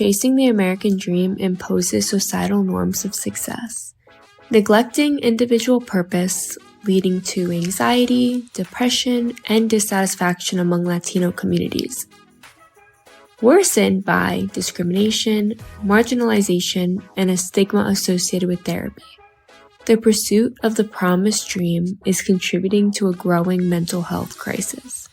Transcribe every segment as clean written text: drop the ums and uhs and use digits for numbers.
chasing the American dream imposes societal norms of success, neglecting individual purpose, leading to anxiety, depression, and dissatisfaction among Latino communities, worsened by discrimination, marginalization, and a stigma associated with therapy. The pursuit of the promised dream is contributing to a growing mental health crisis.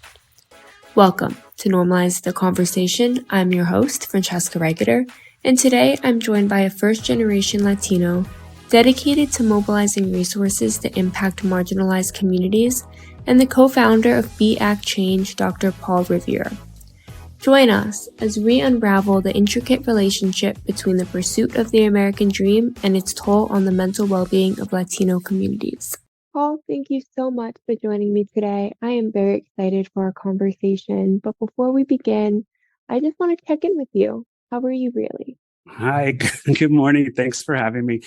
Welcome to Normalize the Conversation. I'm your host, Francesca Regeter, and today I'm joined by a first-generation Latino dedicated to mobilizing resources to impact marginalized communities and the co-founder of BeActChange, Dr. Paul Rivera. Join us as we unravel the intricate relationship between the pursuit of the American dream and its toll on the mental well-being of Latino communities. Paul, thank you so much for joining me today. I am very excited for our conversation, but before we begin, I just want to check in with you. How are you really? Hi, good morning. Thanks for having me.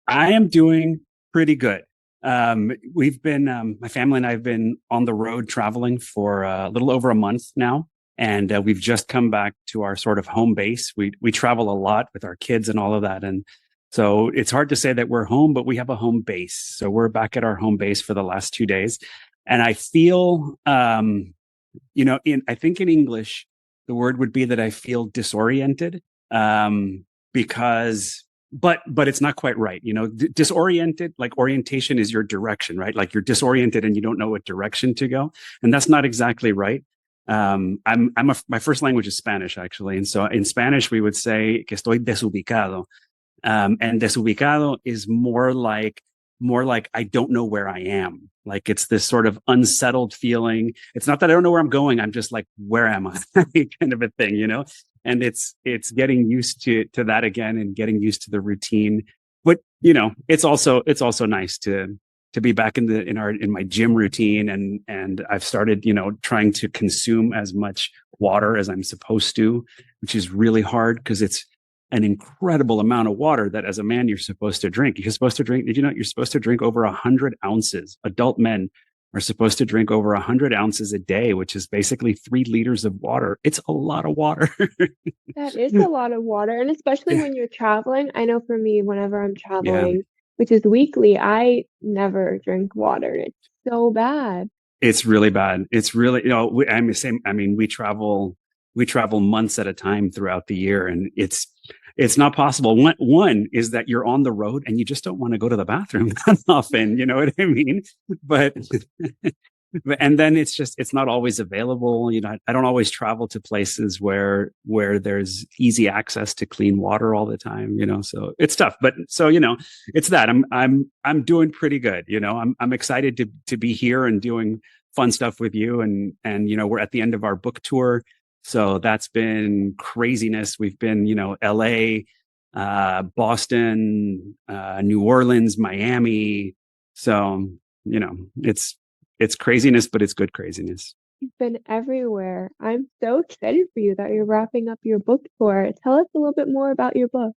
I am doing pretty good. We've been, my family and I have been on the road traveling for a little over a month now. And we've just come back to our sort of home base. We travel a lot with our kids and all of that. And so it's hard to say that we're home, but we have a home base. So we're back at our home base for the last 2 days. And I feel, I think in English, the word would be that I feel disoriented because, but it's not quite right. Disoriented, like orientation is your direction, right? Like you're disoriented and you don't know what direction to go. And that's not exactly right. My first language is Spanish, actually. And so in Spanish, we would say que estoy desubicado. And desubicado is more like I don't know where I am. Like it's this sort of unsettled feeling. It's not that I don't know where I'm going. I'm just like, where am I? kind of a thing, and it's getting used to that again and getting used to the routine. But, it's also nice to be back in my gym routine. And I've started, trying to consume as much water as I'm supposed to, which is really hard because it's an incredible amount of water that as a man, you're supposed to drink. Did you know you're supposed to drink over 100 ounces? Adult men are supposed to drink over 100 ounces a day, which is basically 3 liters of water. It's a lot of water. That is a lot of water. And especially when you're traveling, I know for me, whenever I'm traveling, which is weekly, I never drink water. It's so bad. It's really bad. It's really, I'm the same. I mean, we travel months at a time throughout the year, and it's not possible. One is that you're on the road and you just don't want to go to the bathroom that often. You know what I mean? And then it's not always available. I don't always travel to places where there's easy access to clean water all the time, so it's tough. But so, it's that I'm doing pretty good. I'm excited to be here and doing fun stuff with you. And, we're at the end of our book tour. So that's been craziness. We've been, LA, Boston, New Orleans, Miami. So, it's craziness, but it's good craziness. You've been everywhere. I'm so excited for you that you're wrapping up your book tour. Tell us a little bit more about your book.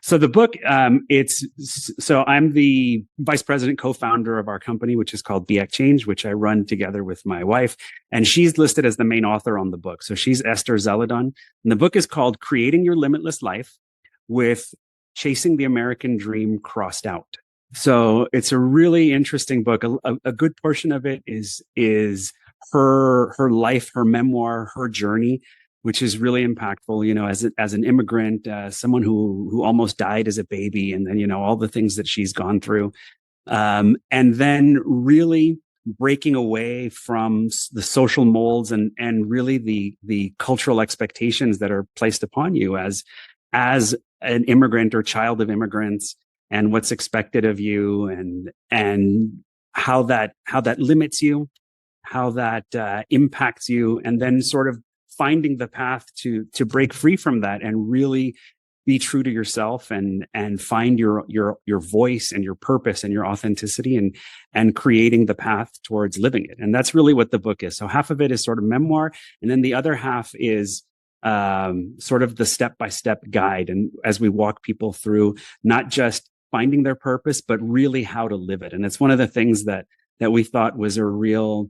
So the book, I'm the vice president, co-founder of our company, which is called BeActChange, which I run together with my wife. And she's listed as the main author on the book. So she's Esther Zeledon. And the book is called Creating Your Limitless Life with Chasing the American Dream Crossed Out. So it's a really interesting book. A good portion of it is her life, her memoir, her journey, which is really impactful, as an immigrant, someone who almost died as a baby, and then, all the things that she's gone through. And then really breaking away from the social molds and really the cultural expectations that are placed upon you as an immigrant or child of immigrants, and what's expected of you, and how that limits you, how that impacts you, and then sort of finding the path to break free from that and really be true to yourself and find your voice and your purpose and your authenticity and creating the path towards living it. And that's really what the book is. So half of it is sort of memoir, and then the other half is sort of the step-by-step guide. And as we walk people through not just finding their purpose, but really how to live it. And it's one of the things that we thought was a real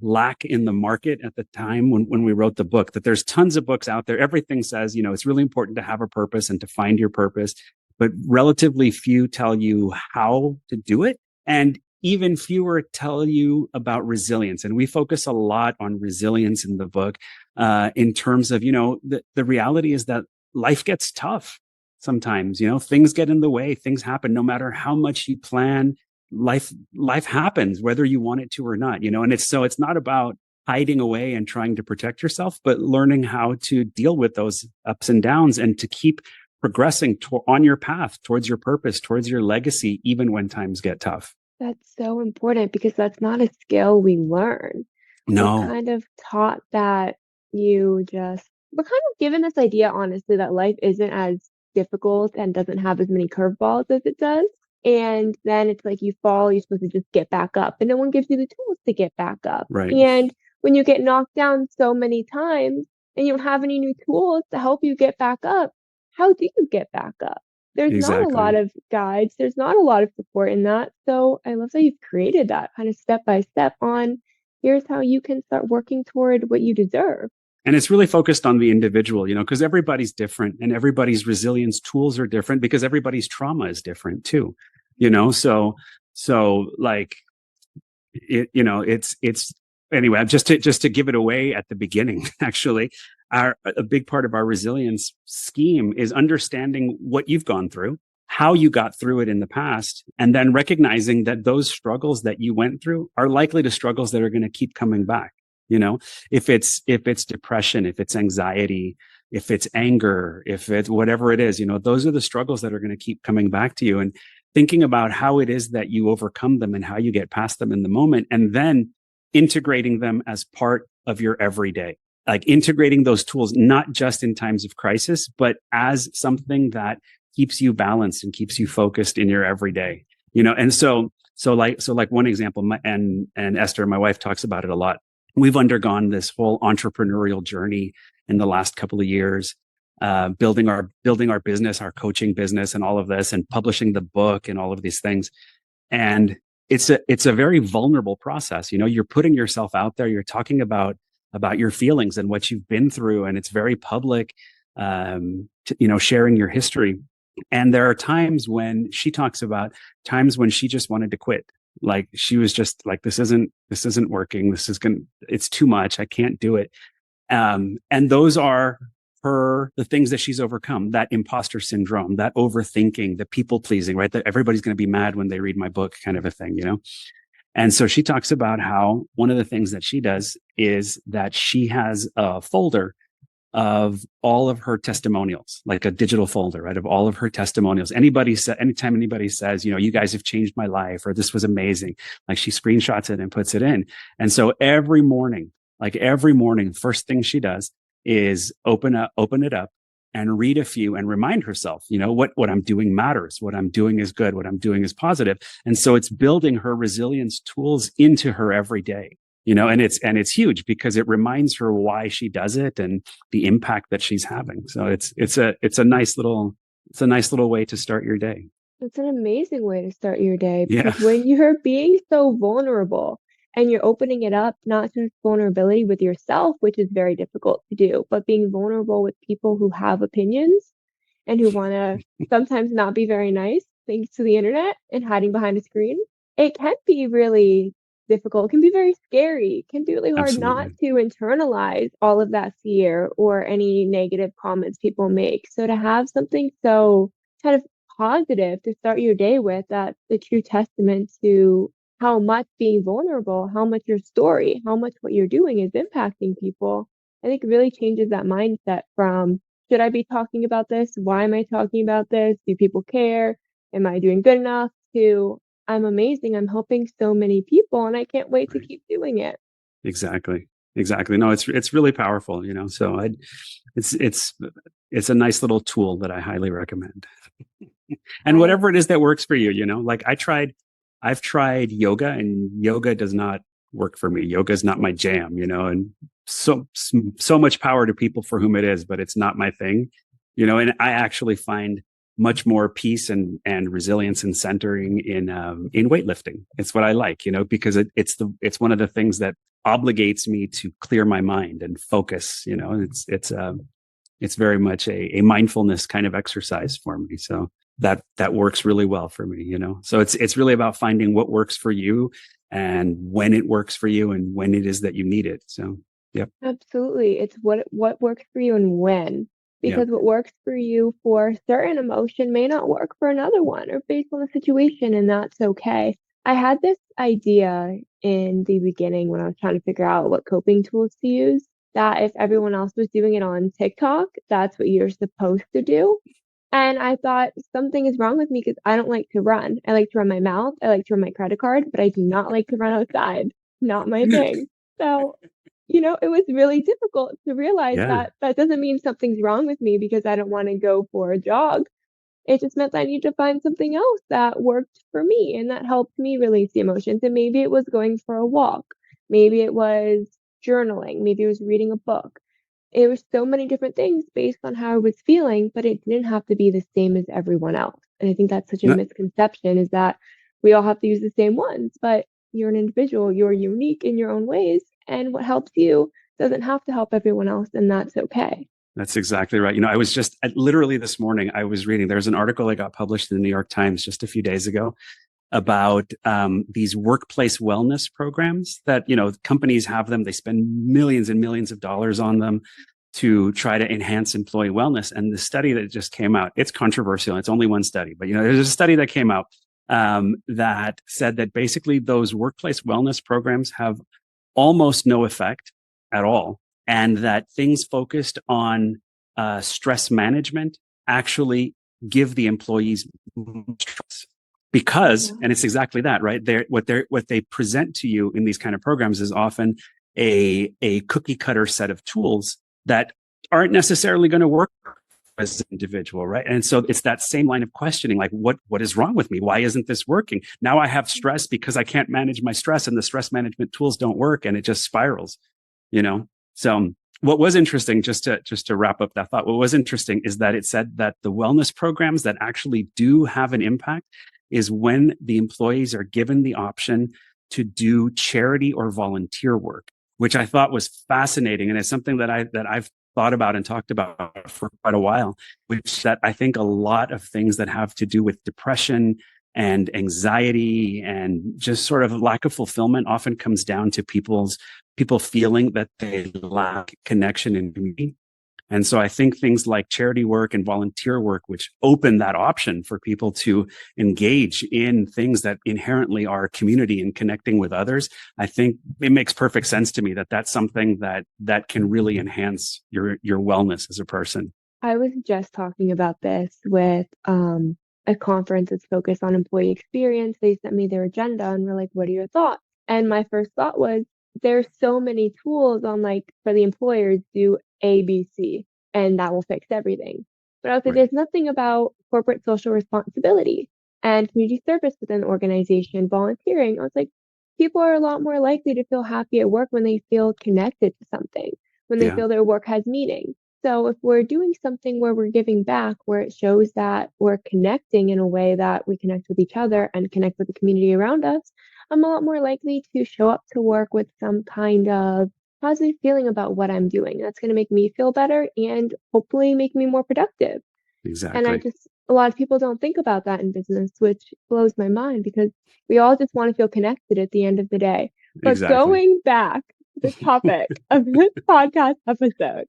lack in the market at the time when we wrote the book, that there's tons of books out there. Everything says, it's really important to have a purpose and to find your purpose, but relatively few tell you how to do it. And even fewer tell you about resilience. And we focus a lot on resilience in the book, in terms of, the reality is that life gets tough sometimes, things get in the way, things happen. No matter how much you plan, life happens, whether you want it to or not, and it's not about hiding away and trying to protect yourself, but learning how to deal with those ups and downs and to keep progressing on your path towards your purpose, towards your legacy, even when times get tough. That's so important because that's not a skill we learn. We're No, kind of taught that we're kind of given this idea, honestly, that life isn't as difficult and doesn't have as many curveballs as it does. And then it's like you fall, you're supposed to just get back up, and no one gives you the tools to get back up. right. And when you get knocked down so many times and you don't have any new tools to help you get back up, how do you get back up? There's not a lot Exactly. of guides, there's not a lot of support in that. So I love that you've created that kind of step by step on here's how you can start working toward what you deserve. And it's really focused on the individual, because everybody's different and everybody's resilience tools are different because everybody's trauma is different too, so like it's anyway, just to give it away at the beginning, actually, a big part of our resilience scheme is understanding what you've gone through, how you got through it in the past, and then recognizing that those struggles that you went through are likely to struggles that are going to keep coming back. If it's depression, if it's anxiety, if it's anger, if it's whatever it is, those are the struggles that are going to keep coming back to you. And thinking about how it is that you overcome them and how you get past them in the moment, and then integrating them as part of your everyday, like integrating those tools, not just in times of crisis, but as something that keeps you balanced and keeps you focused in your everyday, and so like one example, and Esther, my wife, talks about it a lot. We've undergone this whole entrepreneurial journey in the last couple of years, building our business, our coaching business, and all of this, and publishing the book, and all of these things. And it's a very vulnerable process. You're putting yourself out there. You're talking about your feelings and what you've been through, and it's very public. Sharing your history. And there are times when she talks about times when she just wanted to quit. Like she was just like, this isn't working. It's too much. I can't do it. And those are the things that she's overcome, that imposter syndrome, that overthinking, the people pleasing, right? That everybody's going to be mad when they read my book kind of a thing, And so she talks about how one of the things that she does is that she has a folder of all of her testimonials, like a digital folder, right? Of all of her testimonials. Anytime anybody says, you guys have changed my life, or this was amazing, like she screenshots it and puts it in. And so every morning, first thing she does is open it up and read a few and remind herself, what I'm doing matters. What I'm doing is good. What I'm doing is positive. And so it's building her resilience tools into her every day. And it's huge because it reminds her why she does it and the impact that she's having. So it's a nice little way to start your day. It's an amazing way to start your day Yeah, because when you're being so vulnerable and you're opening it up, not just vulnerability with yourself, which is very difficult to do, but being vulnerable with people who have opinions and who want to sometimes not be very nice, thanks to the internet and hiding behind a screen, it can be really difficult. It can be very scary. It can be really hard not absolutely. to internalize all of that fear or any negative comments people make. So to have something so kind of positive to start your day with, that's a true testament to how much being vulnerable, how much your story, how much what you're doing is impacting people. I think it really changes that mindset from should I be talking about this? Why am I talking about this? Do people care? Am I doing good enough? To I'm amazing. I'm helping so many people and I can't wait to Right. keep doing it. Exactly. No, it's really powerful, so it's a nice little tool that I highly recommend. And I whatever it is that works for you, like I've tried yoga, and yoga does not work for me. Yoga is not my jam, and so much power to people for whom it is, but it's not my thing, and I actually find much more peace and resilience and centering in weightlifting. It's what I like, because it's one of the things that obligates me to clear my mind and focus. It's very much a mindfulness kind of exercise for me. So that works really well for me. So it's really about finding what works for you and when it works for you and when it is that you need it. So, yep. Absolutely. It's what works for you and when. Yep. Because what works for you for a certain emotion may not work for another one or based on the situation, and that's okay. I had this idea in the beginning when I was trying to figure out what coping tools to use, that if everyone else was doing it on TikTok, that's what you're supposed to do. And I thought something is wrong with me because I don't like to run. I like to run my mouth. I like to run my credit card, but I do not like to run outside. Not my thing. So, it was really difficult to realize Yeah. that that doesn't mean something's wrong with me because I don't want to go for a jog. It just meant I need to find something else that worked for me and that helped me release the emotions. And maybe it was going for a walk. Maybe it was journaling. Maybe it was reading a book. It was so many different things based on how I was feeling, but it didn't have to be the same as everyone else. And I think that's such a No, misconception, is that we all have to use the same ones, but you're an individual, you're unique in your own ways, and what helps you doesn't have to help everyone else, and that's okay. that's exactly right. I was just literally this morning, I was reading, there's an article that got published in the New York Times just a few days ago about these workplace wellness programs that, companies have them. They spend millions and millions of dollars on them to try to enhance employee wellness. And the study that just came out, it's controversial. It's only one study, but, there's a study that came out that said that basically those workplace wellness programs have almost no effect at all. And that things focused on stress management actually give the employees stress. Because, and it's exactly that, right? What they present to you in these kind of programs is often a cookie cutter set of tools that aren't necessarily going to work as an individual, right? And so it's that same line of questioning, like, what is wrong with me? Why isn't this working? Now I have stress because I can't manage my stress, and the stress management tools don't work, and it just spirals, So what was interesting, just to wrap up that thought, what was interesting is that it said that the wellness programs that actually do have an impact is when the employees are given the option to do charity or volunteer work, which I thought was fascinating. And it's something that I've thought about and talked about for quite a while, which that I think a lot of things that have to do with depression and anxiety and just sort of lack of fulfillment often comes down to people feeling that they lack connection and community. And so I think things like charity work and volunteer work, which open that option for people to engage in things that inherently are community and connecting with others, I think it makes perfect sense to me that that's something that can really enhance your wellness as a person. I was just talking about this with a conference that's focused on employee experience. They sent me their agenda and were like, "What are your thoughts?" And my first thought was, there's so many tools on, like, for the employers, do A, B, C, and that will fix everything. But I was like, Right. there's nothing about corporate social responsibility and community service within the organization, volunteering. I was like, people are a lot more likely to feel happy at work when they feel connected to something, when they Yeah. feel their work has meaning. So if we're doing something where we're giving back, where it shows that we're connecting in a way that we connect with each other and connect with the community around us, I'm a lot more likely to show up to work with some kind of positive feeling about what I'm doing. That's going to make me feel better and hopefully make me more productive. And Exactly. a lot of people don't think about that in business, which blows my mind because we all just want to feel connected at the end of the day. But Exactly. going back to the topic of this podcast episode,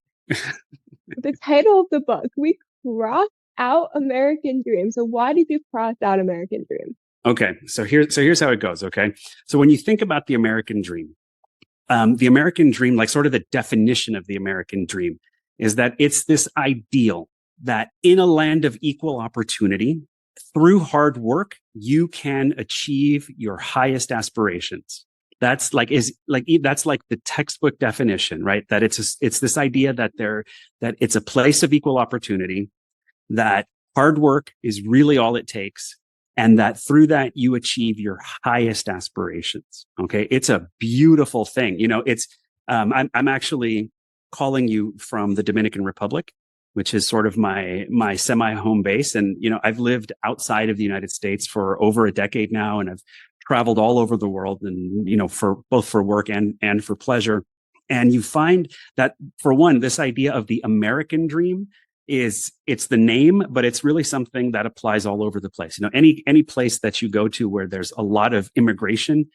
the title of the book, we crossed out American Dream. So why did you cross out American Dream? Okay. So here's how it goes. Okay. So when you think about the American dream, like sort of the definition of the American dream, is that it's this ideal that in a land of equal opportunity, through hard work, you can achieve your highest aspirations. That's like the textbook definition, right? That it's this idea that it's a place of equal opportunity, that hard work is really all it takes, and that through that you achieve your highest aspirations. Okay, it's a beautiful thing. It's I'm actually calling you from the Dominican Republic. which is sort of my semi home base. And, I've lived outside of the United States for over a decade now, and I've traveled all over the world, and, for both for work and for pleasure. And you find that, for one, this idea of the American dream it's the name, but it's really something that applies all over the place. Any place that you go to where there's a lot of immigration,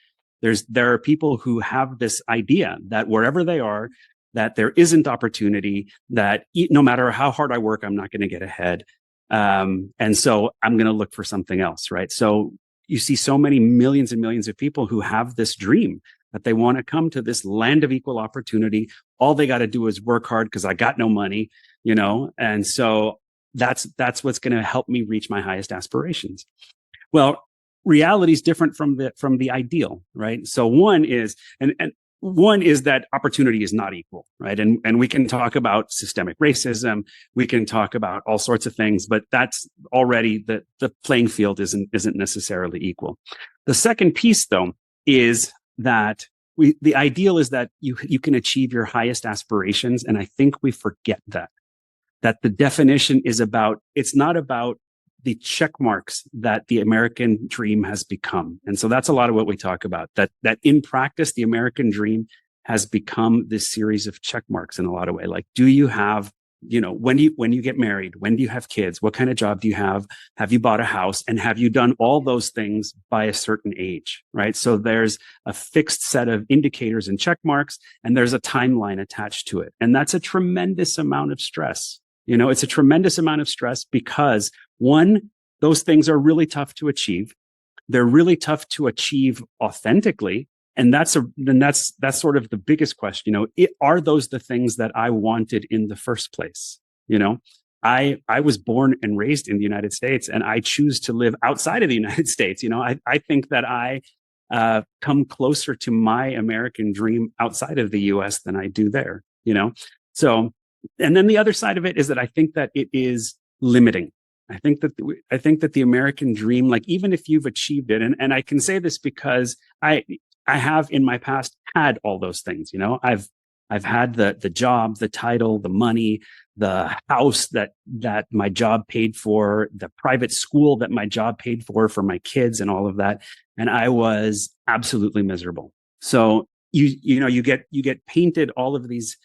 there are people who have this idea that wherever they are, that there isn't opportunity, that no matter how hard I work, I'm not going to get ahead. And so I'm going to look for something else, right? So you see so many millions and millions of people who have this dream that they want to come to this land of equal opportunity. All they got to do is work hard because I got no money, and so that's what's going to help me reach my highest aspirations. Well, reality is different from the ideal, right? So one is that opportunity is not equal, right? And we can talk about systemic racism, we can talk about all sorts of things, but that's already the playing field isn't necessarily equal. The second piece, though, is that the ideal is that you can achieve your highest aspirations, and I think we forget that the definition is it's not about the check marks that the American dream has become. And so that's a lot of what we talk about, that in practice, the American dream has become this series of check marks in a lot of ways. Like, do you have, when you get married, when do you have kids? What kind of job do you have? Have you bought a house? And have you done all those things by a certain age, right? So there's a fixed set of indicators and check marks, and there's a timeline attached to it. And that's a tremendous amount of stress. It's a tremendous amount of stress because, one, those things are really tough to achieve. They're really tough to achieve authentically. And that's sort of the biggest question. Are those the things that I wanted in the first place? I was born and raised in the United States, and I choose to live outside of the United States. I think that I come closer to my American dream outside of the US than I do there, So, and then the other side of it is that I think that it is limiting. I think that the American dream, like, even if you've achieved it, and I can say this because I have in my past had all those things. I've had the job, the title, the money, the house that my job paid for, the private school that my job paid for my kids, and all of that. And I was absolutely miserable. So you get painted all of these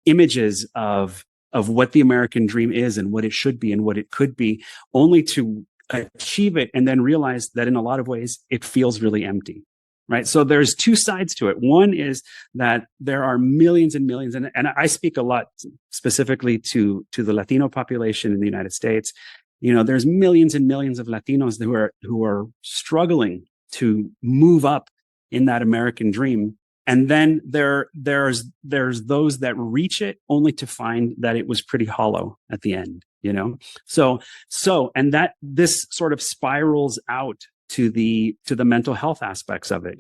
images of what the American dream is and what it should be and what it could be, only to achieve it and then realize that in a lot of ways it feels really empty, right? So there's two sides to it. One is that there are millions and millions, and I speak a lot specifically to the Latino population in the United States. There's millions and millions of Latinos who are struggling to move up in that American dream. And then there's those that reach it only to find that it was pretty hollow at the end, So and that this sort of spirals out to the mental health aspects of it,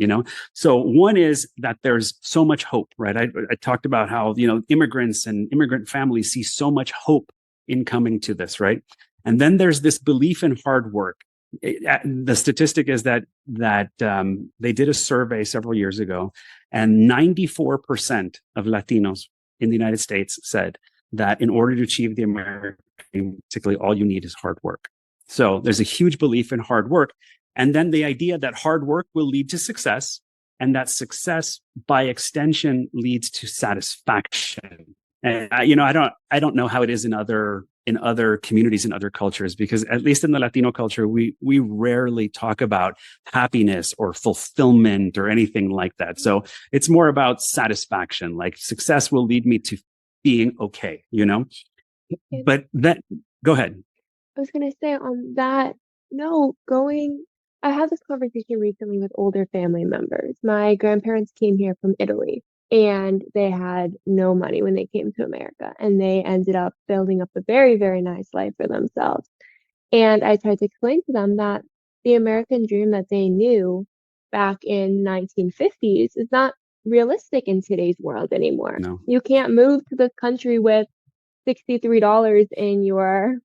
So one is that there's so much hope, right? I talked about how, immigrants and immigrant families see so much hope in coming to this, right? And then there's this belief in hard work. The statistic is that they did a survey several years ago, and 94% of Latinos in the United States said that in order to achieve the American dream, basically all you need is hard work. So there's a huge belief in hard work, and then the idea that hard work will lead to success, and that success by extension leads to satisfaction. And I don't know how it is in other communities, in other cultures, because at least in the Latino culture, we rarely talk about happiness or fulfillment or anything like that. So it's more about satisfaction. Like, success will lead me to being okay, But go ahead. I was going to say on that note, I had this conversation recently with older family members. My grandparents came here from Italy, and they had no money when they came to America, and they ended up building up a very, very nice life for themselves. And I tried to explain to them that the American dream that they knew back in 1950s is not realistic in today's world anymore. No. You can't move to the country with $63 in your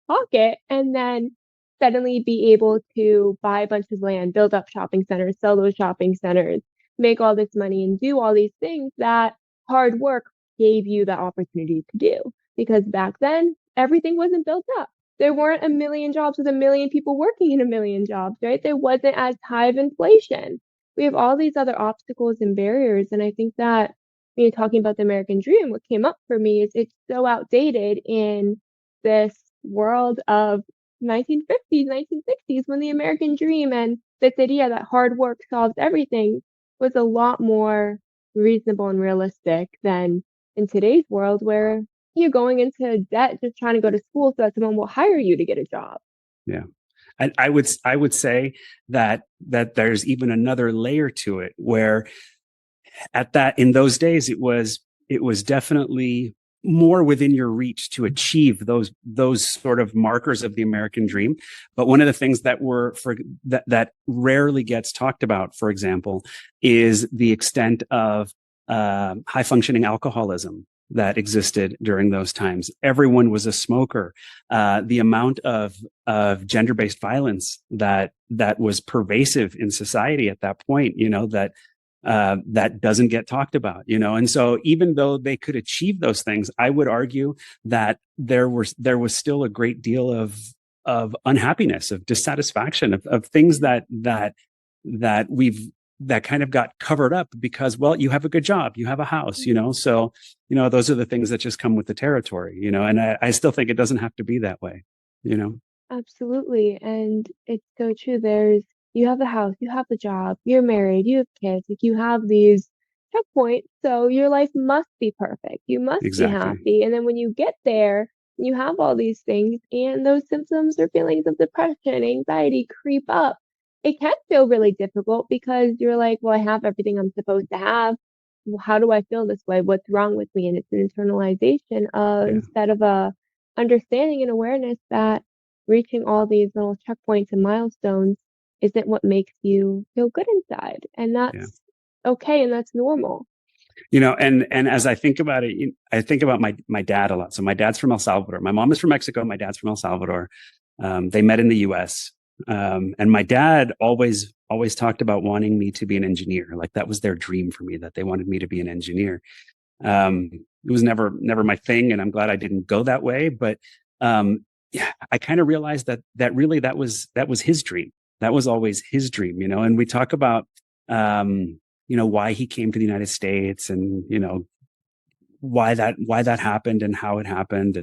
pocket and then suddenly be able to buy a bunch of land, build up shopping centers, sell those shopping centers, make all this money, and do all these things that hard work gave you the opportunity to do. because back then everything wasn't built up. There weren't a million jobs with a million people working in a million jobs, right? There wasn't as high of inflation. We have all these other obstacles and barriers. And I think that when you're talking about the American dream, what came up for me is it's so outdated in this world of 1950s, 1960s, when the American dream and this idea that hard work solves everything was a lot more reasonable and realistic than in today's world where you're going into debt just trying to go to school so that someone will hire you to get a job. Yeah. I would say that there's even another layer to it where in those days it was definitely more within your reach to achieve those sort of markers of the American dream. But one of the things that rarely gets talked about, for example, is the extent of high functioning alcoholism that existed during those times. Everyone was a smoker. The amount of gender-based violence that was pervasive in society at that point, that doesn't get talked about, and so even though they could achieve those things, I would argue that there was still a great deal of unhappiness, of dissatisfaction, of things that kind of got covered up because, well, you have a good job, you have a house, so those are the things that just come with the territory, and I still think it doesn't have to be that way. Absolutely. And it's so true. You have the house, you have the job, you're married, you have kids, like you have these checkpoints. So your life must be perfect. You must be Exactly. happy. And then when you get there, you have all these things and those symptoms or feelings of depression, anxiety creep up. It can feel really difficult because you're like, well, I have everything I'm supposed to have. Well, how do I feel this way? What's wrong with me? And it's an internalization of Yeah. instead of a understanding and awareness that reaching all these little checkpoints and milestones isn't what makes you feel good inside. And that's okay and that's normal. And as I think about it, I think about my dad a lot. So my dad's from El Salvador. My mom is from Mexico. My dad's from El Salvador. They met in the U.S. And my dad always talked about wanting me to be an engineer. Like that was their dream for me, that they wanted me to be an engineer. It was never my thing, and I'm glad I didn't go that way. But yeah, I kind of realized that really that was his dream. That was always his dream, And we talk about why he came to the United States, and why that happened and how it happened,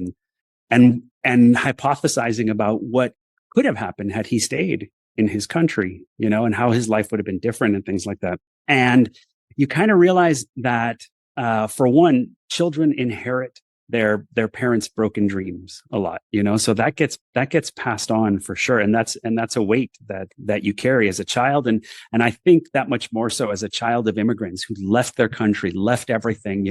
and hypothesizing about what could have happened had he stayed in his country, and how his life would have been different and things like that. And you kind of realize that, for one, children inherit their parents' broken dreams a lot, so that gets passed on for sure. And that's a weight that you carry as a child. And I think that much more so as a child of immigrants who left their country, left everything,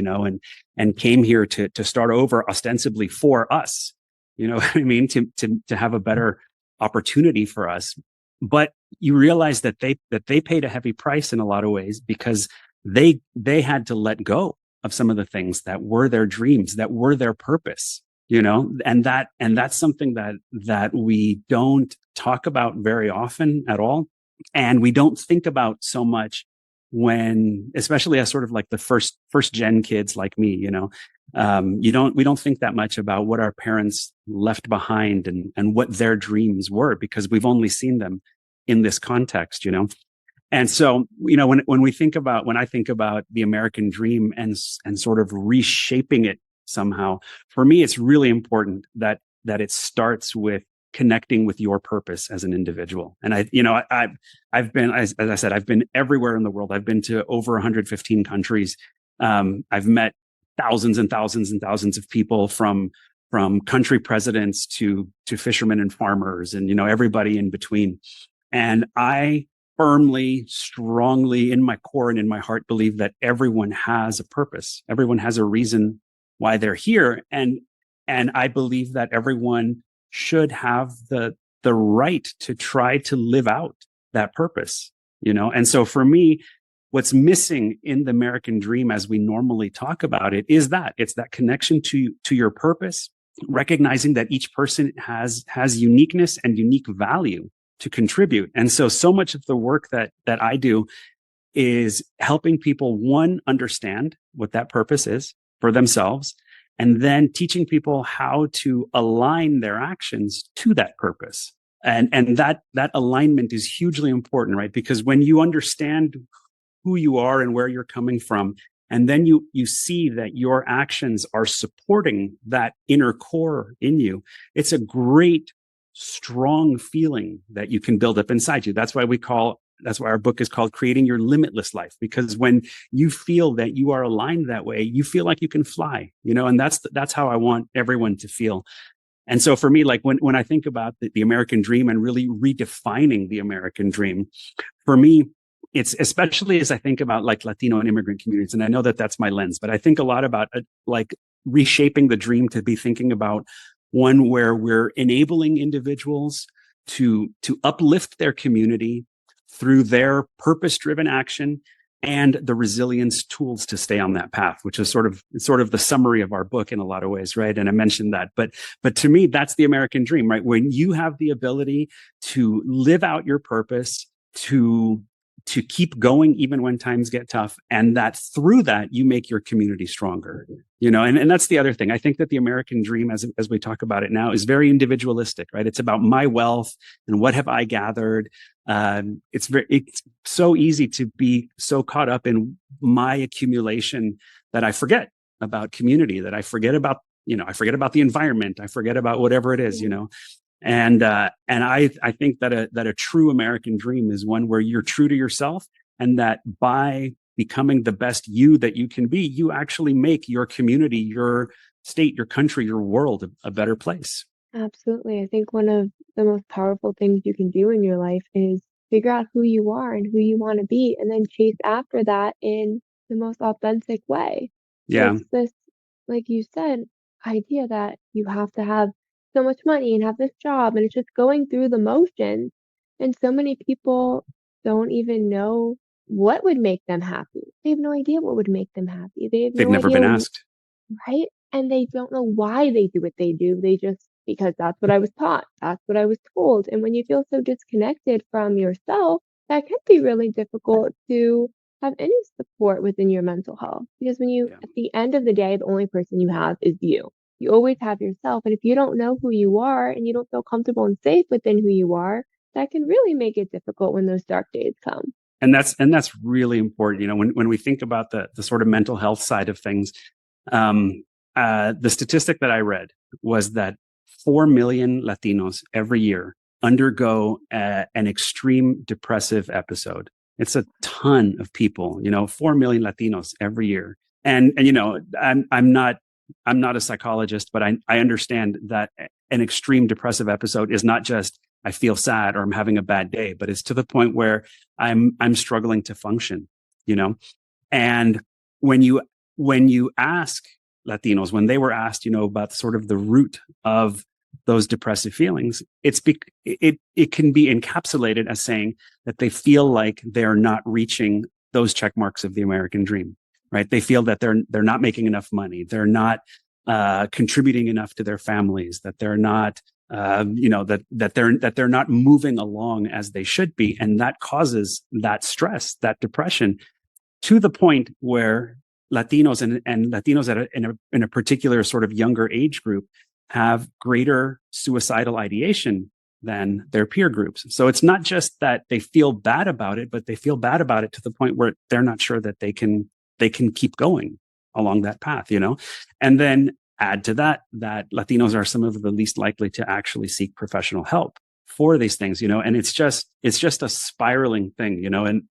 and came here to start over ostensibly for us, what I mean, to have a better opportunity for us. But you realize that they paid a heavy price in a lot of ways because they had to let go of some of the things that were their dreams, that were their purpose, and that's something that we don't talk about very often at all. And we don't think about so much when, especially as sort of like the first gen kids like me, we don't think that much about what our parents left behind and what their dreams were, because we've only seen them in this context, And so, when I think about the American dream and sort of reshaping it somehow, for me, it's really important that it starts with connecting with your purpose as an individual. And I've been, as I said, I've been everywhere in the world. I've been to over 115 countries. I've met thousands and thousands and thousands of people from country presidents to fishermen and farmers and, everybody in between. And I firmly, strongly in my core and in my heart believe that everyone has a purpose. Everyone has a reason why they're here. And I believe that everyone should have the right to try to live out that purpose, And so for me, what's missing in the American dream as we normally talk about it is it's that connection to your purpose, recognizing that each person has uniqueness and unique value to contribute. And so much of the work that I do is helping people, one, understand what that purpose is for themselves, and then teaching people how to align their actions to that purpose. And that alignment is hugely important, right? Because when you understand who you are and where you're coming from, and then you see that your actions are supporting that inner core in you, it's a great, strong feeling that you can build up inside you. That's why our book is called Creating Your Limitless Life, because when you feel that you are aligned that way, you feel like you can fly, and that's how I want everyone to feel. And so for me, like when I think about the American dream and really redefining the American dream, for me, it's especially as I think about like Latino and immigrant communities, and I know that that's my lens, but I think a lot about like reshaping the dream to be thinking about one where we're enabling individuals to uplift their community through their purpose-driven action and the resilience tools to stay on that path, which is sort of the summary of our book in a lot of ways, right? And I mentioned that, but to me, that's the American dream, right? When you have the ability to live out your purpose, to keep going even when times get tough, and that through that you make your community stronger, and that's the other thing. I think that the American dream, as we talk about it now, is very individualistic, right? It's about my wealth and what have I gathered. It's so easy to be so caught up in my accumulation that I forget about community, that I forget about the environment, I forget about whatever it is, And I think that a true American dream is one where you're true to yourself, and that by becoming the best you that you can be, you actually make your community, your state, your country, your world a better place. Absolutely. I think one of the most powerful things you can do in your life is figure out who you are and who you want to be, and then chase after that in the most authentic way. Yeah. It's this, like you said, idea that you have to have so much money and have this job, and it's just going through the motions. And so many people don't even know what would make them happy. They have no idea what would make them happy. They have They've no never idea been asked. right? And they don't know why they do what they do. They just because that's what I was taught, that's what I was told. And when you feel so disconnected from yourself, that can be really difficult to have any support within your mental health. Because when you, Yeah. at the end of the day, the only person you have is you. You always have yourself. And if you don't know who you are and you don't feel comfortable and safe within who you are, that can really make it difficult when those dark days come. And that's really important. When we think about the sort of mental health side of things, the statistic that I read was that 4 million Latinos every year undergo an extreme depressive episode. It's a ton of people, 4 million Latinos every year. And I'm not a psychologist, but I understand that an extreme depressive episode is not just I feel sad or I'm having a bad day, but it's to the point where I'm struggling to function, And when you ask Latinos, when they were asked, about sort of the root of those depressive feelings, it can be encapsulated as saying that they feel like they're not reaching those check marks of the American dream, right? They feel that they're not making enough money, they're not contributing enough to their families, that they're not that they're not moving along as they should be, and that causes that stress, that depression, to the point where Latinos and Latinos in a particular sort of younger age group have greater suicidal ideation than their peer groups. So it's not just that they feel bad about it, but they feel bad about it to the point where they're not sure that they can keep going along that path, And then add to that Latinos are some of the least likely to actually seek professional help for these things, and it's just a spiraling thing,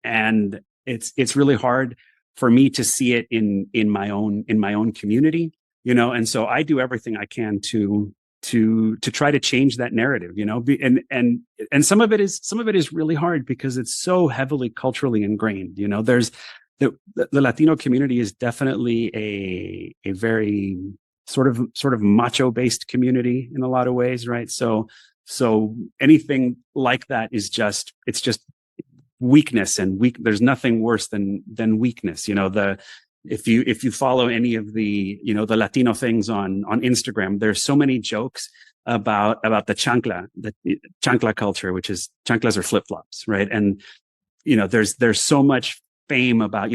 and it's really hard for me to see it in my own community, and so I do everything I can to try to change that narrative, and some of it is really hard because it's so heavily culturally ingrained. There's the Latino community is definitely a very sort of macho based community in a lot of ways, right? So anything like that is just weakness, and there's nothing worse than weakness. If you follow any of the the Latino things on Instagram, there's so many jokes about the chancla culture, which is chanclas or flip flops, right? And there's so much fame about,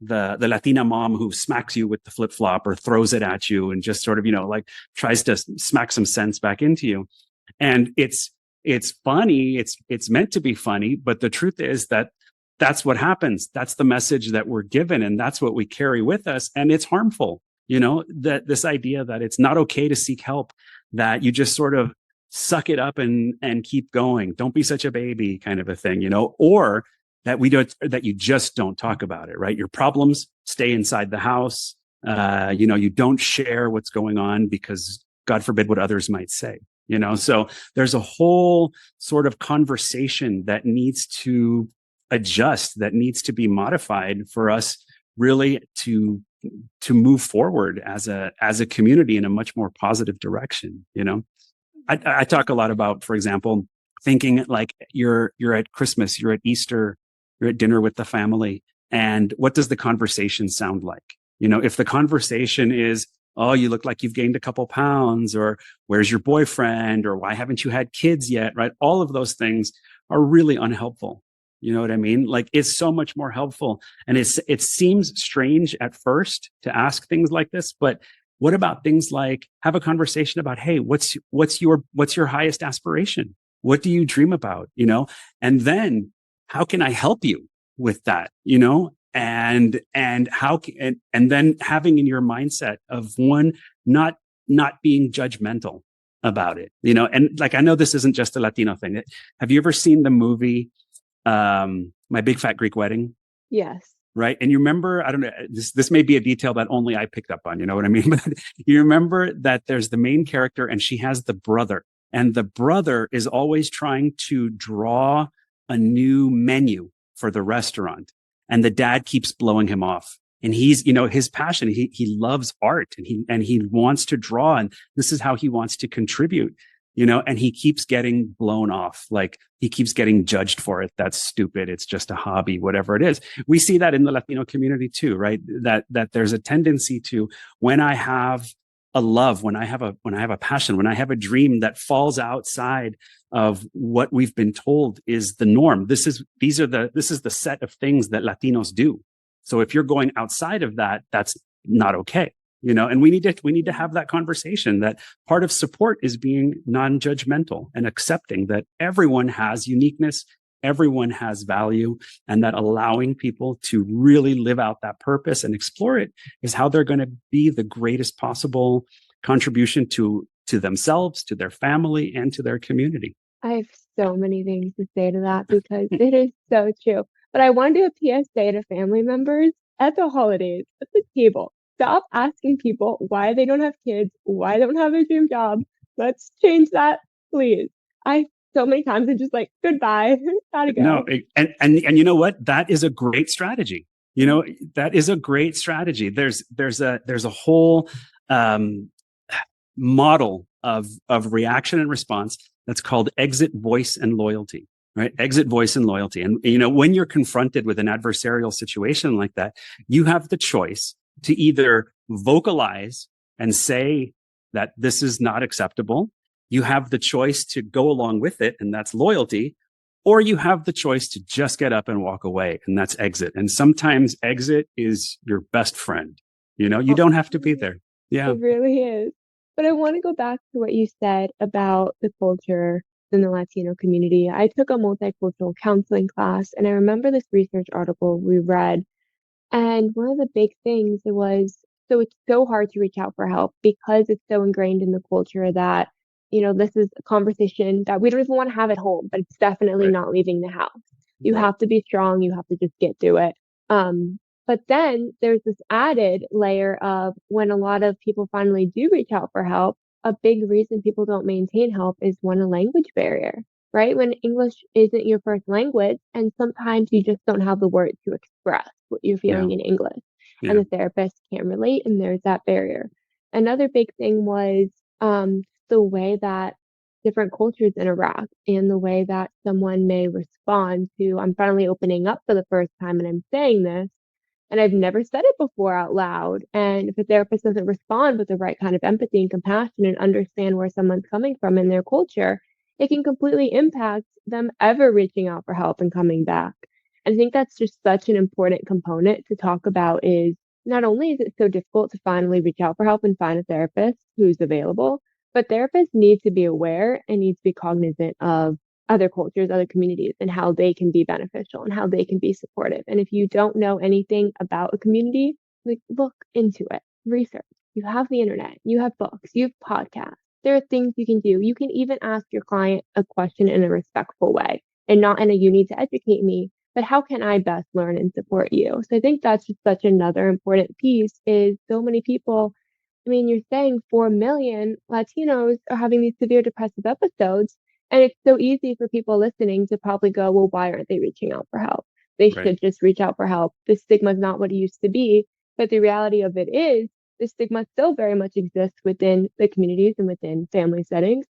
the Latina mom who smacks you with the flip flop or throws it at you and just sort of, like tries to smack some sense back into you. And it's funny. It's meant to be funny, but the truth is that that's what happens. That's the message that we're given, and that's what we carry with us. And it's harmful, that this idea that it's not okay to seek help, that you just sort of suck it up and keep going. Don't be such a baby, kind of a thing, or that you just don't talk about it, right? Your problems stay inside the house. You don't share what's going on because God forbid what others might say. So there's a whole sort of conversation that needs to adjust, that needs to be modified for us really to move forward as a community in a much more positive direction. I talk a lot about, for example, thinking like you're at Christmas, you're at Easter, you're at dinner with the family, and what does the conversation sound like? If the conversation is, oh, you look like you've gained a couple pounds, or where's your boyfriend, or why haven't you had kids yet, right? All of those things are really unhelpful. You know what I mean? Like, it's so much more helpful. And it seems strange at first to ask things like this, but what about things like have a conversation about, hey, what's your highest aspiration? What do you dream about? And then how can I help you with that? And then having in your mindset of one, not being judgmental about it, and like, I know this isn't just a Latino thing. Have you ever seen the movie, My Big Fat Greek Wedding? Yes. Right. And you remember, I don't know, this may be a detail that only I picked up on, you know what I mean? But you remember that there's the main character and she has the brother, and the brother is always trying to draw a new menu for the restaurant. And the dad keeps blowing him off. And he's, his passion, he loves art, and he wants to draw, and this is how he wants to contribute, and he keeps getting blown off. Like, he keeps getting judged for it. That's stupid. It's just a hobby, whatever it is. We see that in the Latino community too, right? That there's a tendency to, when I have a love, when I have a passion, when I have a dream that falls outside of what we've been told is the norm. This is the set of things that Latinos do. So if you're going outside of that, that's not okay. And we need to have that conversation, that part of support is being non-judgmental and accepting that everyone has uniqueness, everyone has value, and that allowing people to really live out that purpose and explore it is how they're going to be the greatest possible contribution to themselves, to their family, and to their community. I have so many things to say to that because it is so true. But I want to do a PSA to family members at the holidays, at the table. Stop asking people why they don't have kids, why they don't have a dream job. Let's change that, please. So many times I'm just like, goodbye, gotta go. No, and you know what? That is a great strategy. That is a great strategy. There's a whole model of reaction and response that's called exit, voice, and loyalty. Right? Exit, voice, and loyalty. And when you're confronted with an adversarial situation like that, you have the choice to either vocalize and say that this is not acceptable. You have the choice to go along with it, and that's loyalty, or you have the choice to just get up and walk away, and that's exit. And sometimes exit is your best friend. You don't have to be there. Yeah. It really is. But I want to go back to what you said about the culture in the Latino community. I took a multicultural counseling class, and I remember this research article we read. And one of the big things was, so it's so hard to reach out for help because it's so ingrained in the culture that, this is a conversation that we don't even want to have at home, but it's definitely Right. not leaving the house. You Right. have to be strong. You have to just get through it. But then there's this added layer of when a lot of people finally do reach out for help, a big reason people don't maintain help is one, a language barrier, right? When English isn't your first language, and sometimes you just don't have the words to express what you're feeling Yeah. in English. Yeah. And the therapist can't relate, and there's that barrier. Another big thing was the way that different cultures interact and the way that someone may respond to, I'm finally opening up for the first time and I'm saying this, and I've never said it before out loud. And if a therapist doesn't respond with the right kind of empathy and compassion and understand where someone's coming from in their culture, it can completely impact them ever reaching out for help and coming back. And I think that's just such an important component to talk about is not only is it so difficult to finally reach out for help and find a therapist who's available, but therapists need to be aware and need to be cognizant of other cultures, other communities, and how they can be beneficial and how they can be supportive. And if you don't know anything about a community, like look into it, research. You have the internet, you have books, you have podcasts. There are things you can do. You can even ask your client a question in a respectful way and not in a you need to educate me, but how can I best learn and support you? So I think that's just such another important piece is so many people. I mean, you're saying 4 million Latinos are having these severe depressive episodes. And it's so easy for people listening to probably go, well, why aren't they reaching out for help? They Right. should just reach out for help. The stigma is not what it used to be. But the reality of it is the stigma still very much exists within the communities and within family settings.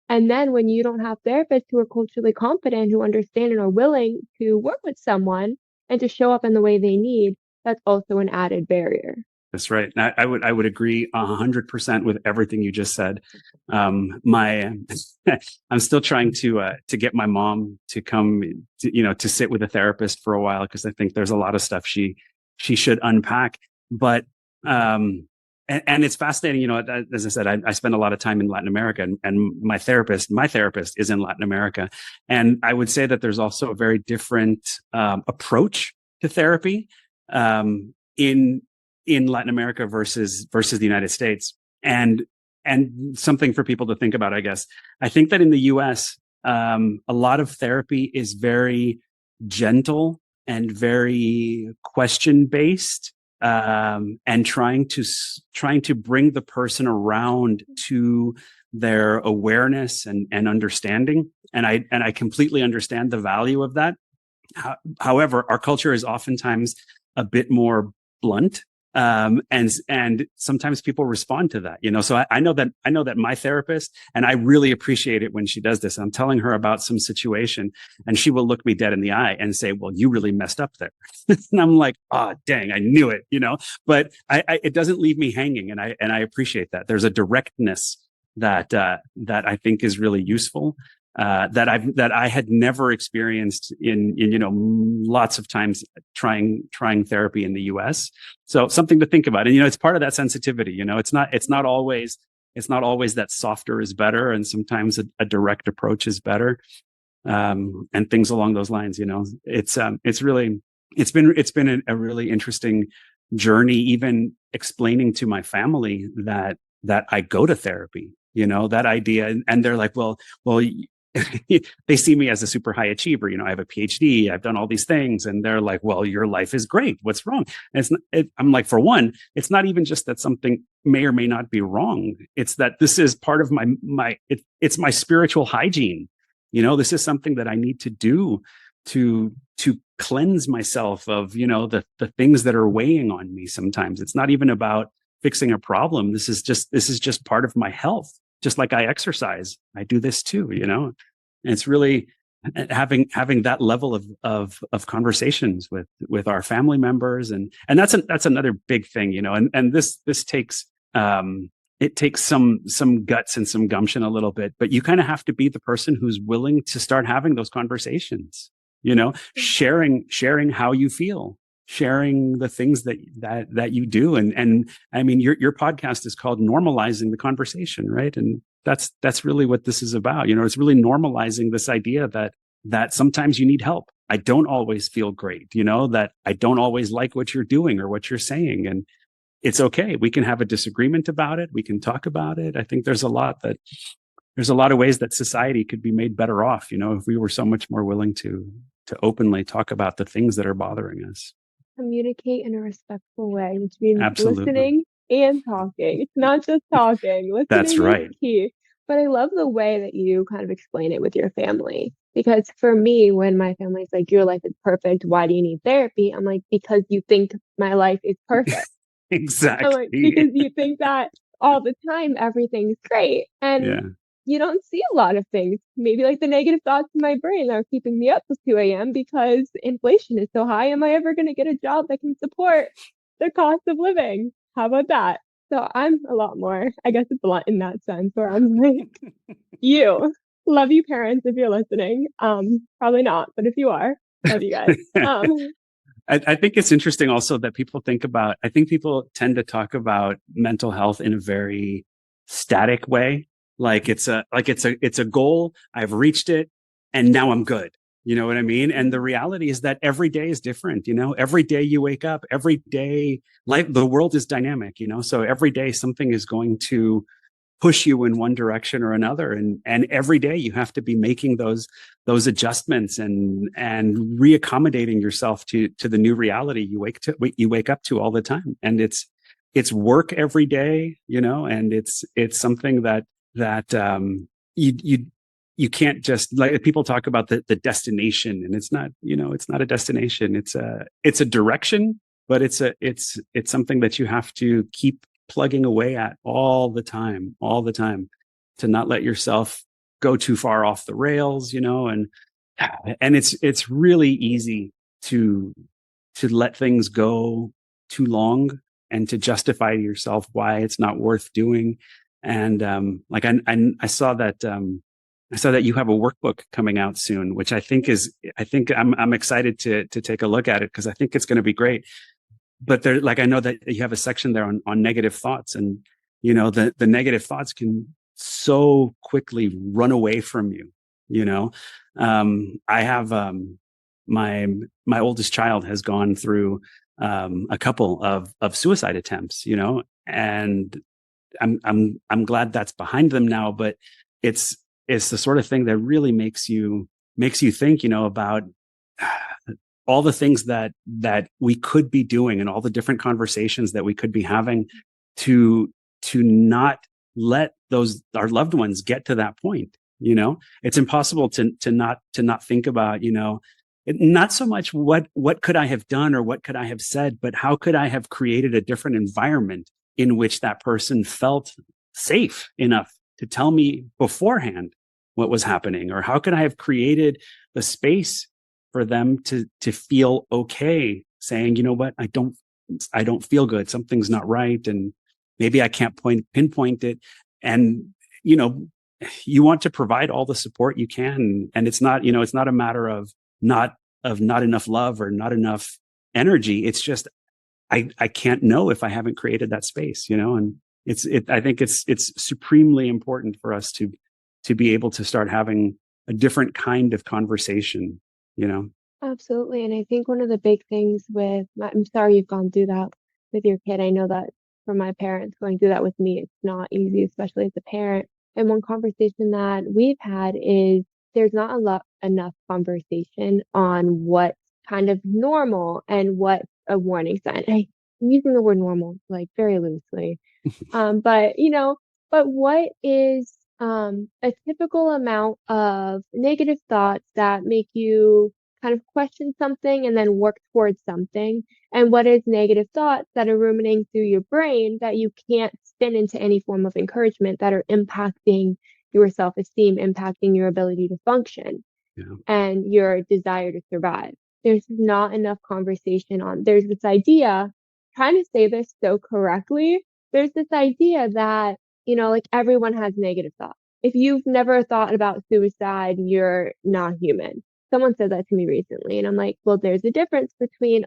And then when you don't have therapists who are culturally competent, who understand and are willing to work with someone and to show up in the way they need, that's also an added barrier. That's right. I would agree 100% with everything you just said. I'm still trying to get my mom to come to sit with a therapist for a while because I think there's a lot of stuff she should unpack. But and it's fascinating. As I said, I spend a lot of time in Latin America, and my therapist is in Latin America, and I would say that there's also a very different approach to therapy in Latin America versus the United States. And something for people to think about, I guess. I think that in the US, a lot of therapy is very gentle and very question based, and trying to bring the person around to their awareness and understanding. And I completely understand the value of that. However, our culture is oftentimes a bit more blunt. And sometimes people respond to that, so I know that my therapist, and I really appreciate it when she does this. I'm telling her about some situation and she will look me dead in the eye and say, well, you really messed up there. And I'm like, oh, dang, I knew it, but it doesn't leave me hanging. And I appreciate that. There's a directness that I think is really useful. That I had never experienced in lots of times trying therapy in the US. So something to think about. And it's part of that sensitivity. It's not always that softer is better, and sometimes a direct approach is better. And things along those lines. It's been a really interesting journey, even explaining to my family that I go to therapy. That idea, and they're like, well. They see me as a super high achiever. I have a PhD. I've done all these things, and they're like, "Well, your life is great. What's wrong?" And I'm like, for one, it's not even just that something may or may not be wrong. It's that this is part of it's my spiritual hygiene. This is something that I need to do to cleanse myself of the things that are weighing on me. Sometimes it's not even about fixing a problem. This is just part of my health. Just like I exercise, I do this too, and it's really having that level of conversations with our family members. And that's another big thing, and this takes, it takes some guts and some gumption a little bit, but you kind of have to be the person who's willing to start having those conversations, sharing how you feel, sharing the things that you do. And I mean, your podcast is called Normalizing the Conversation, right? And that's really what this is about. It's really normalizing this idea that sometimes you need help. I don't always feel great, that I don't always like what you're doing or what you're saying. And it's okay. We can have a disagreement about it. We can talk about it. I think there's a lot of ways that society could be made better off, if we were so much more willing to openly talk about the things that are bothering us. Communicate in a respectful way, which means Absolutely. listening and talking. It's not just talking. Listening That's right. is key. But I love the way that you kind of explain it with your family. Because for me, when my family's like, your life is perfect, why do you need therapy? I'm like, because you think my life is perfect. Exactly. I'm like, because you think that all the time, everything's great. And you don't see a lot of things. Maybe like the negative thoughts in my brain are keeping me up till 2 a.m. because inflation is so high. Am I ever going to get a job that can support the cost of living? How about that? So I'm a lot more, I guess, blunt in that sense, where I'm like, you love you parents if you're listening. Probably not, but if you are, Love you guys. I think it's interesting also that people think about, I think people tend to talk about mental health in a very static way. Like it's a goal. I've reached it and now I'm good. You know what I mean? And the reality is that every day is different. Every day you wake up, every day, like the world is dynamic, so every day something is going to push you in one direction or another, and every day you have to be making those adjustments and reaccommodating yourself to the new reality you wake up to all the time. And it's work every day, and it's something that you can't just, like, people talk about the destination, and it's not a destination, it's a direction, but it's something that you have to keep plugging away at all the time to not let yourself go too far off the rails, and it's really easy to let things go too long and to justify to yourself why it's not worth doing. And like I saw that you have a workbook coming out soon, which I think I'm excited to take a look at it, because I think it's going to be great. But there, like, I know that you have a section there on negative thoughts, and the negative thoughts can so quickly run away from you. I have my oldest child has gone through a couple of suicide attempts, and I'm glad that's behind them now. But it's the sort of thing that really makes you think, about all the things that we could be doing and all the different conversations that we could be having to not let our loved ones get to that point. It's impossible to not think about, not so much what could I have done or what could I have said, but how could I have created a different environment in which that person felt safe enough to tell me beforehand what was happening, or how could I have created the space for them to feel okay saying, you know what, I don't feel good. Something's not right. And maybe I can't pinpoint it. And, you want to provide all the support you can. And it's not a matter of not enough love or not enough energy. It's just, I can't know if I haven't created that space, and I think it's supremely important for us to be able to start having a different kind of conversation. Absolutely. And I think one of the big things I'm sorry you've gone through that with your kid. I know that for my parents going through that with me, it's not easy, especially as a parent. And one conversation that we've had is there's not enough conversation on what's kind of normal and what's a warning sign. I'm using the word normal like very loosely. But what is a typical amount of negative thoughts that make you kind of question something and then work towards something? And what is negative thoughts that are ruminating through your brain that you can't spin into any form of encouragement, that are impacting your self-esteem, impacting your ability to function, and your desire to survive? There's not enough conversation there's this idea, trying to say this so correctly, there's this idea that, like, everyone has negative thoughts. If you've never thought about suicide, you're not human. Someone said that to me recently, and I'm like, well, there's a difference between,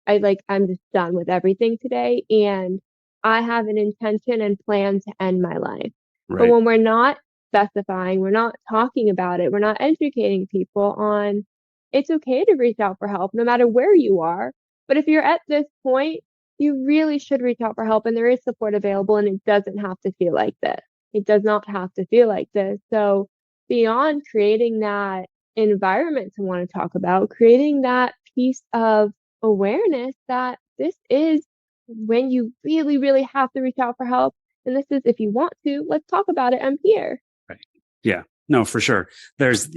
I'm just done with everything today, and I have an intention and plan to end my life. Right. But when we're not specifying, we're not talking about it, we're not educating people on it's okay to reach out for help no matter where you are. But if you're at this point, you really should reach out for help, and there is support available, and it doesn't have to feel like this. It does not have to feel like this. So beyond creating that environment to want to talk about, creating that piece of awareness that this is when you really, really have to reach out for help. And this is if you want to, let's talk about it. I'm here. Right. Yeah. No, for sure. There's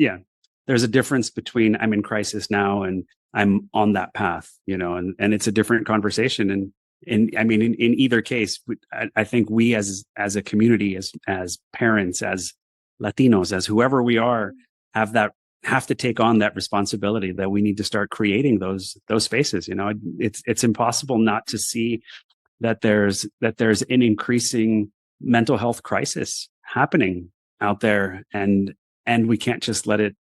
a difference between I'm in crisis now and I'm on that path, and it's a different conversation. And I mean, in either case, I think we as a community, as parents, as Latinos, as whoever we are, have to take on that responsibility, that we need to start creating those spaces. It's impossible not to see that there's an increasing mental health crisis happening out there, and we can't just let it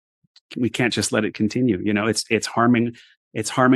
we can't just let it continue. It's harming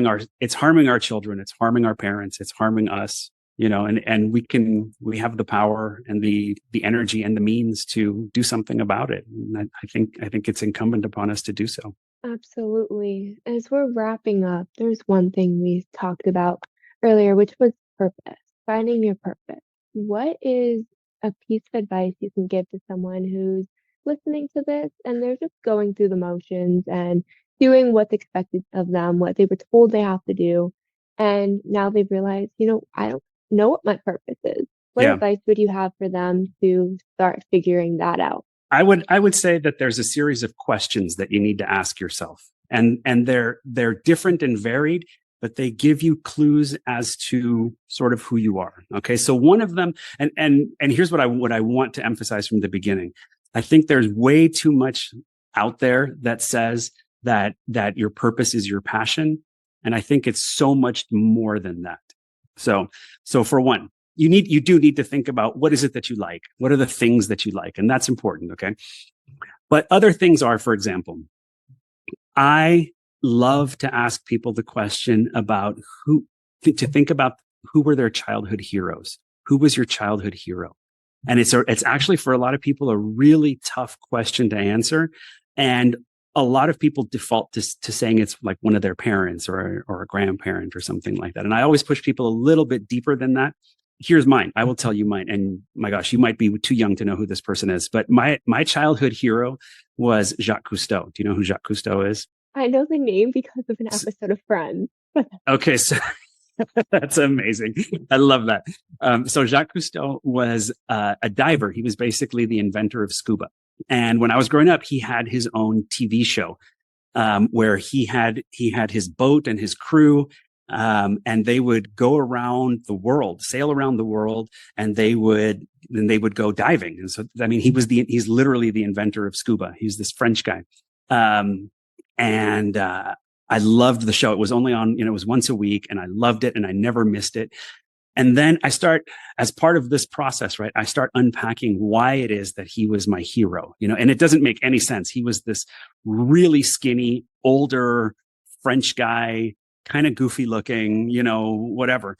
our children. It's harming our parents. It's harming us, and we have the power and the energy and the means to do something about it. And I think it's incumbent upon us to do so. Absolutely. As we're wrapping up, there's one thing we talked about earlier, which was purpose, finding your purpose. What is a piece of advice you can give to someone who's listening to this and they're just going through the motions and doing what's expected of them, what they were told they have to do, and now they've realized, I don't know what my purpose is. What Yeah. advice would you have for them to start figuring that out? I would say that there's a series of questions that you need to ask yourself, and they're different and varied, but they give you clues as to sort of who you are. Okay, so one of them, and here's what I want to emphasize from the beginning. I think there's way too much out there that says that your purpose is your passion, and I think it's so much more than that. So for one, you do need to think about what is it that you like? What are the things that you like? And that's important. Okay. But other things are, for example, I love to ask people the question about to think about who were their childhood heroes? Who was your childhood hero? And it's actually for a lot of people a really tough question to answer. And a lot of people default to saying it's like one of their parents or a grandparent or something like that. And I always push people a little bit deeper than that. Here's mine. I will tell you mine. And my gosh, you might be too young to know who this person is, but my childhood hero was Jacques Cousteau. Do you know who Jacques Cousteau is? I know the name because of an episode of Friends. Okay, so that's amazing. I love that. So Jacques Cousteau was a diver. He was basically the inventor of scuba. And when I was growing up, he had his own TV show where he had his boat and his crew, and they would go around the world, sail around the world, and they would go diving. And so, I mean, he's literally the inventor of scuba. He's this French guy, and I loved the show. It was only on, it was once a week, and I loved it, and I never missed it. And then as part of this process, right, I start unpacking why it is that he was my hero, and it doesn't make any sense. He was this really skinny, older French guy, kind of goofy looking, whatever.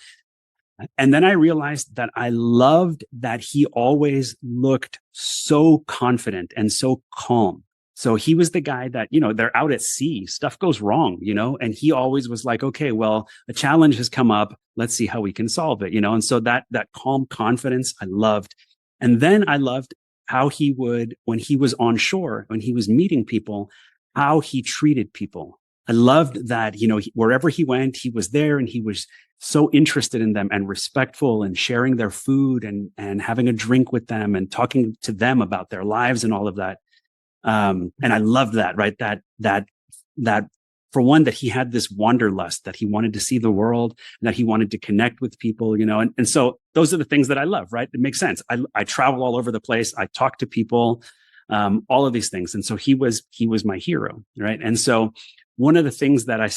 And then I realized that I loved that he always looked so confident and so calm. So he was the guy that, they're out at sea, stuff goes wrong, and he always was like, okay, well, a challenge has come up. Let's see how we can solve it, and so that calm confidence I loved. And then I loved how he would, when he was on shore, when he was meeting people, how he treated people. I loved that, wherever he went, he was there and he was so interested in them and respectful and sharing their food and having a drink with them and talking to them about their lives and all of that. And I loved that, right? That for one, that he had this wanderlust, that he wanted to see the world and that he wanted to connect with people, and so those are the things that I love, right? It makes sense. I travel all over the place. I talk to people, all of these things. And so he was my hero, right? And so one of the things that I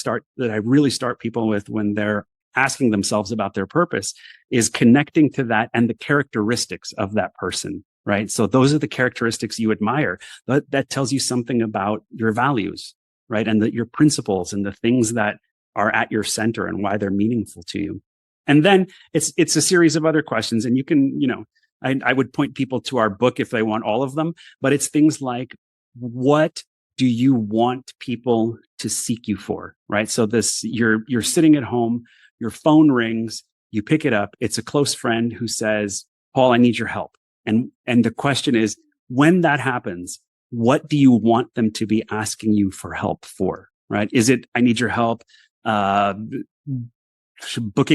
really start people with when they're asking themselves about their purpose is connecting to that and the characteristics of that person. Right. So those are the characteristics you admire. That tells you something about your values, right? And your principles and the things that are at your center and why they're meaningful to you. And then it's a series of other questions. And you can, I would point people to our book if they want all of them, but it's things like, what do you want people to seek you for? Right. So you're sitting at home, your phone rings, you pick it up. It's a close friend who says, Paul, I need your help. And the question is, when that happens, what do you want them to be asking you for help for? Right? Is it, I need your help booking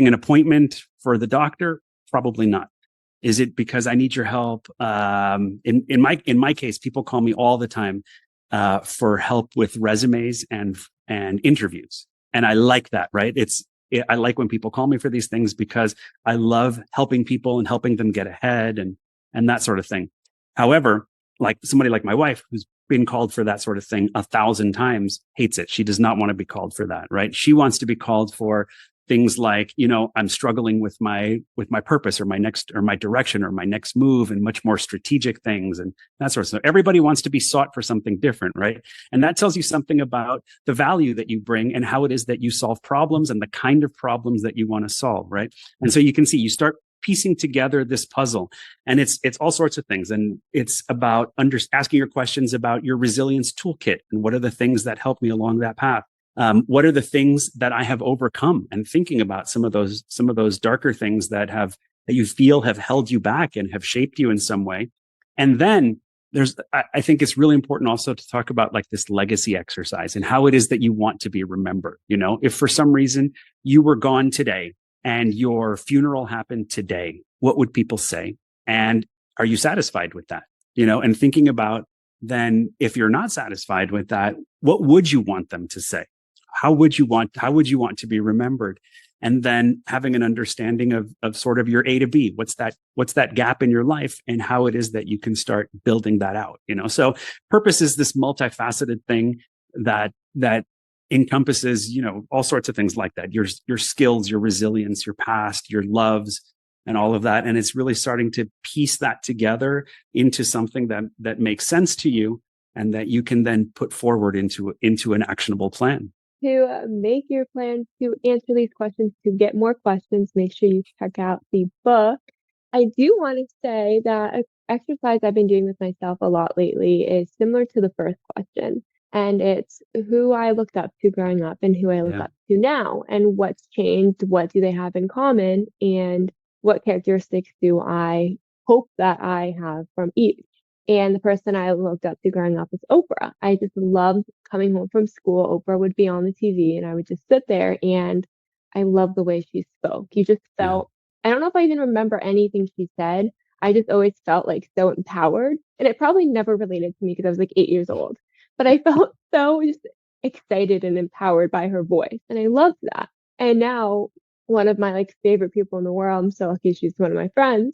an appointment for the doctor? Probably not. Is it because I need your help? In my case, people call me all the time for help with resumes and interviews, and I like that. Right? I like when people call me for these things because I love helping people and helping them get ahead and that sort of thing. However, like somebody like my wife, who's been called for that sort of thing 1,000 times, hates it. She does not want to be called for that, right? She wants to be called for things like, I'm struggling with my purpose or my direction or my next move, and much more strategic things and that sort of stuff. Everybody wants to be sought for something different, right? And that tells you something about the value that you bring and how it is that you solve problems and the kind of problems that you want to solve, right? And so you can see, you start piecing together this puzzle, and it's all sorts of things. And it's about asking your questions about your resilience toolkit and what are the things that help me along that path. What are the things that I have overcome, and thinking about some of those darker things that you feel have held you back and have shaped you in some way. And then I think it's really important also to talk about like this legacy exercise and how it is that you want to be remembered. If for some reason you were gone today and your funeral happened today, what would people say? And are you satisfied with that? And thinking about, then if you're not satisfied with that, what would you want them to say? How would you want to be remembered? And then having an understanding of sort of your A to B. What's that gap in your life, and how it is that you can start building that out. So purpose is this multifaceted thing that encompasses, all sorts of things like that. Your skills, your resilience, your past, your loves, and all of that. And it's really starting to piece that together into something that makes sense to you, and that you can then put forward into an actionable plan. To make your plan, to answer these questions, to get more questions, make sure you check out the book. I do want to say that an exercise I've been doing with myself a lot lately is similar to the first question. And it's who I looked up to growing up and who I look up to now, and what's changed, what do they have in common, and what characteristics do I hope that I have from each. And the person I looked up to growing up was Oprah. I just loved coming home from school. Oprah would be on the TV and I would just sit there, and I loved the way she spoke. You just felt, I don't know if I even remember anything she said. I just always felt like so empowered. And it probably never related to me because I was like 8 years old. But I felt so just excited and empowered by her voice. And I loved that. And now one of my like favorite people in the world, I'm so lucky she's one of my friends.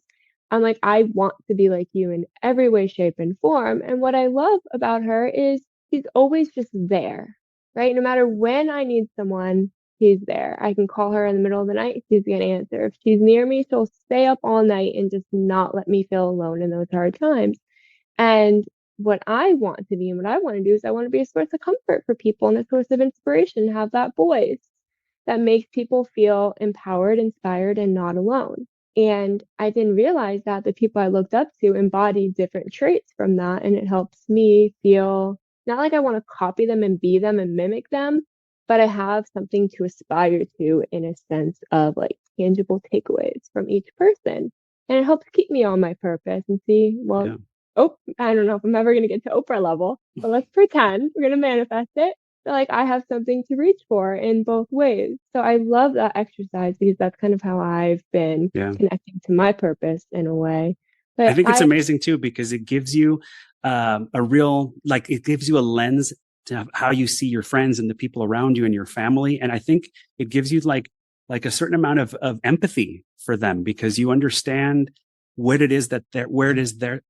I'm like, I want to be like you in every way, shape, and form. And what I love about her is she's always just there, right? No matter when I need someone, she's there. I can call her in the middle of the night, she's going to answer. If she's near me, she'll stay up all night and just not let me feel alone in those hard times. And what I want to be and what I want to do is I want to be a source of comfort for people and a source of inspiration, have that voice that makes people feel empowered, inspired, and not alone. And I didn't realize that the people I looked up to embodied different traits from that. And it helps me feel not like I want to copy them and be them and mimic them, but I have something to aspire to in a sense of like tangible takeaways from each person. And it helps keep me on my purpose and see, I don't know if I'm ever going to get to Oprah level, but let's pretend we're going to manifest it. Like I have something to reach for in both ways. So I love that exercise because that's kind of how I've been connecting to my purpose in a way. But I think it's amazing too, because it gives you it gives you a lens to how you see your friends and the people around you and your family. And I think it gives you like a certain amount of empathy for them, because you understand what it is that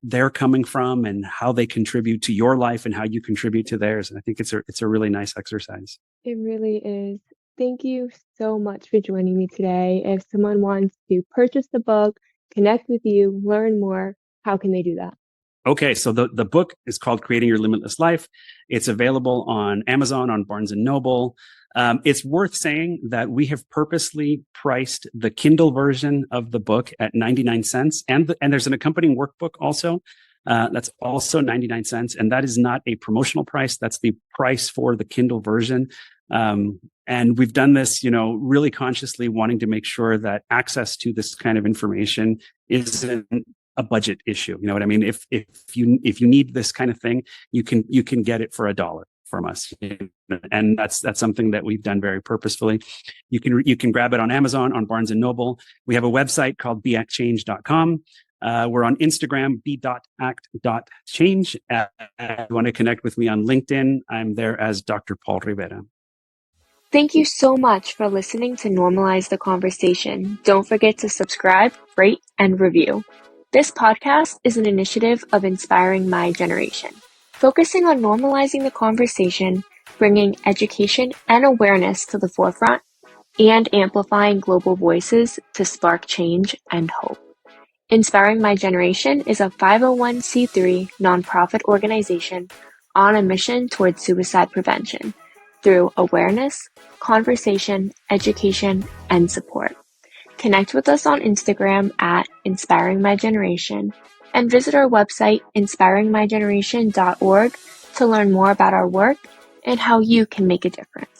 they're coming from and how they contribute to your life and how you contribute to theirs. And I think it's a really nice exercise. It really is. Thank you so much for joining me today. If someone wants to purchase the book, connect with you, learn more, how can they do that? Okay, so the book is called Creating Your Limitless Life. It's available on Amazon, on Barnes and Noble. It's worth saying that we have purposely priced the Kindle version of the book at 99 cents. And there's an accompanying workbook also. That's also 99 cents. And that is not a promotional price. That's the price for the Kindle version. And we've done this, really consciously wanting to make sure that access to this kind of information isn't a budget issue. You know what I mean? If you need this kind of thing, you can get it for $1 from us. And that's something that we've done very purposefully. You can grab it on Amazon, on Barnes and Noble. We have a website called BeActChange.com. We're on Instagram, be.act.change. If you want to connect with me on LinkedIn, I'm there as Dr. Paul Rivera. Thank you so much for listening to Normalize the Conversation. Don't forget to subscribe, rate, and review. This podcast is an initiative of Inspiring My Generation, focusing on normalizing the conversation, bringing education and awareness to the forefront, and amplifying global voices to spark change and hope. Inspiring My Generation is a 501c3 nonprofit organization on a mission towards suicide prevention through awareness, conversation, education, and support. Connect with us on Instagram at Inspiring My Generation and visit our website inspiringmygeneration.org to learn more about our work and how you can make a difference.